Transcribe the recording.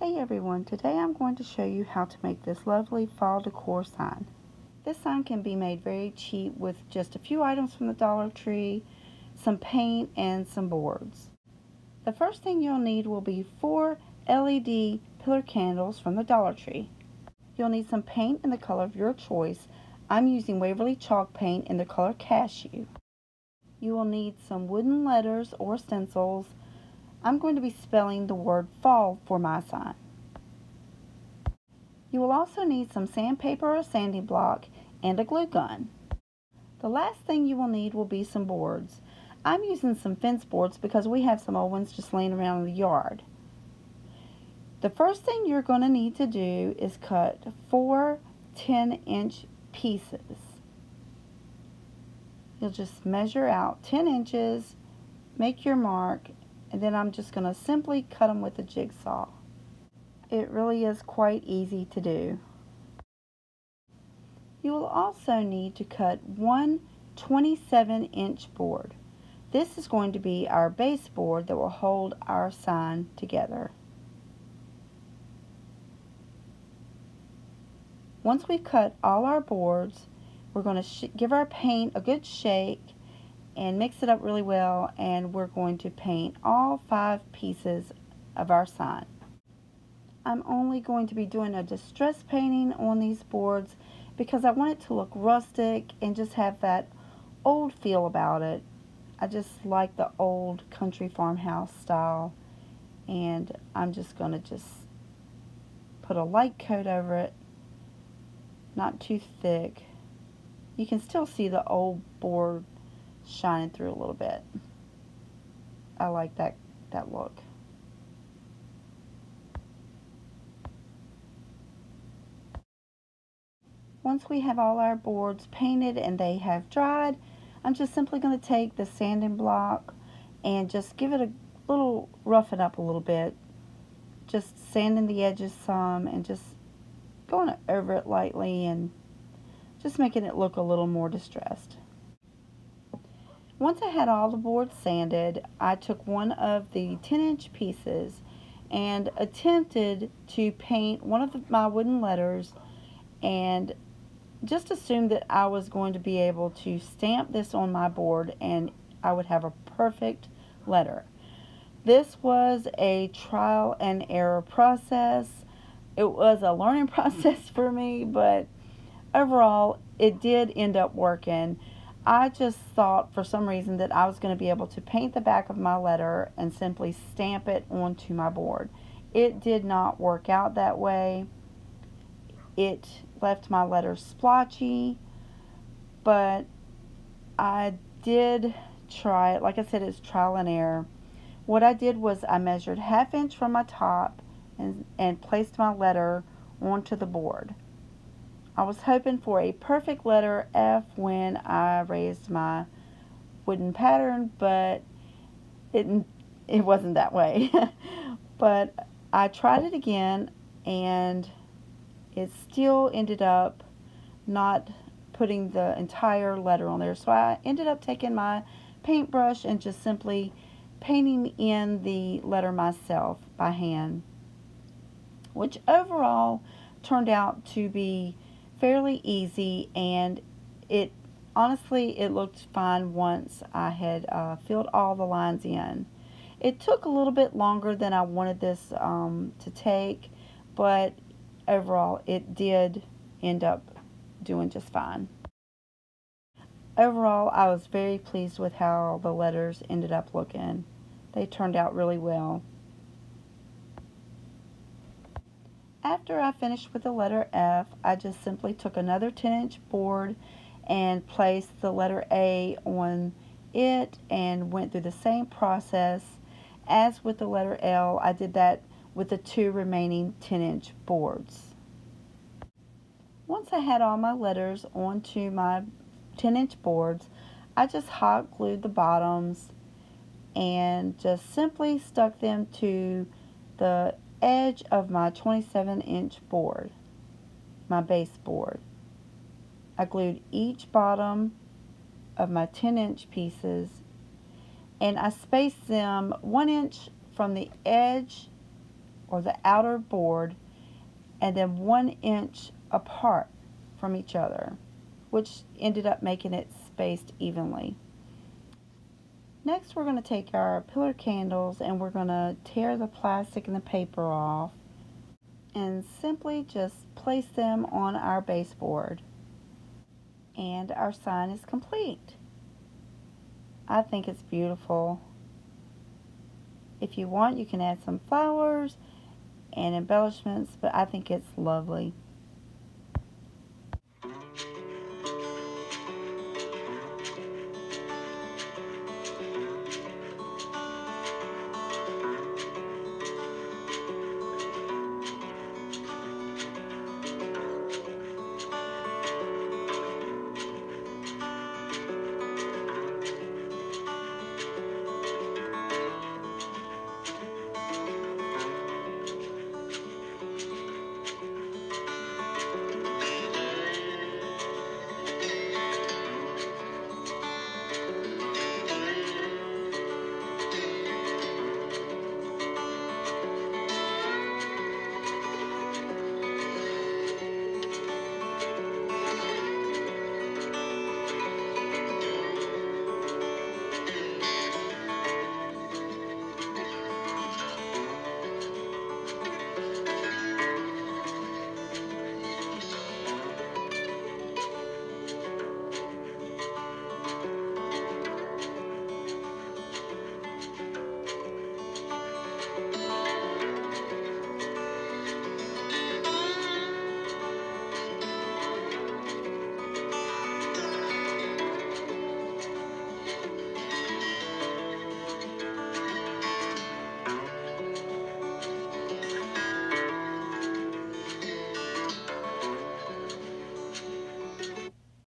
Hey everyone, today I'm going to show you how to make this lovely fall decor sign. This sign can be made very cheap with just a few items from the Dollar Tree, some paint, and some boards. The first thing you'll need will be 4 LED pillar candles from the Dollar Tree. You'll need some paint in the color of your choice. I'm using Waverly chalk paint in the color Cashew. You will need some wooden letters or stencils. I'm going to be spelling the word fall for my sign. You will also need some sandpaper or sanding block and a glue gun. The last thing you will need will be some boards. I'm using some fence boards because we have some old ones just laying around in the yard. The first thing you're going to need to do is cut 4 10-inch pieces. You'll just measure out 10 inches, make your mark, and then I'm just going to simply cut them with a jigsaw. It really is quite easy to do. You will also need to cut one 27-inch board. This is going to be our base board that will hold our sign together. Once we've cut all our boards, we're going to give our paint a good shake and mix it up really well, and we're going to paint all 5 pieces of our sign. I'm only going to be doing a distress painting on these boards because I want it to look rustic and just have that old feel about it. I just like the old country farmhouse style, and I'm just going to put a light coat over it, not too thick. You can still see the old board shining through a little bit. I like that look. Once we have all our boards painted and they have dried, I'm just simply going to take the sanding block and just give it a little, roughen up a little bit. Just sanding the edges some and just going over it lightly and just making it look a little more distressed. Once I had all the boards sanded, I took one of the 10-inch pieces and attempted to paint one of my wooden letters, and just assumed that I was going to be able to stamp this on my board and I would have a perfect letter. This was a trial and error process. It was a learning process for me, but overall it did end up working. I just thought for some reason that I was going to be able to paint the back of my letter and simply stamp it onto my board. It did not work out that way. It left my letter splotchy, but I did try it. Like I said, it's trial and error. What I did was I measured 1/2 inch from my top and placed my letter onto the board. I was hoping for a perfect letter F when I raised my wooden pattern, but it wasn't that way. But I tried it again and it still ended up not putting the entire letter on there. So I ended up taking my paintbrush and just simply painting in the letter myself by hand, which overall turned out to be fairly easy, and it honestly it looked fine once I had filled all the lines in. It took a little bit longer than I wanted this to take, but overall it did end up doing just fine. Overall, I was very pleased with how the letters ended up looking. They turned out really well. After I finished with the letter F, I just simply took another 10-inch board and placed the letter A on it and went through the same process as with the letter L. I did that with the 2 remaining 10-inch boards. Once I had all my letters onto my 10-inch boards, I just hot glued the bottoms and just simply stuck them to the edge of my 27-inch board, my base board. I glued each bottom of my 10-inch pieces, and I spaced them 1 inch from the edge or the outer board, and then 1 inch apart from each other, which ended up making it spaced evenly. Next, we're going to take our pillar candles and we're going to tear the plastic and the paper off and simply just place them on our baseboard. And our sign is complete. I think it's beautiful. If you want, you can add some flowers and embellishments, but I think it's lovely.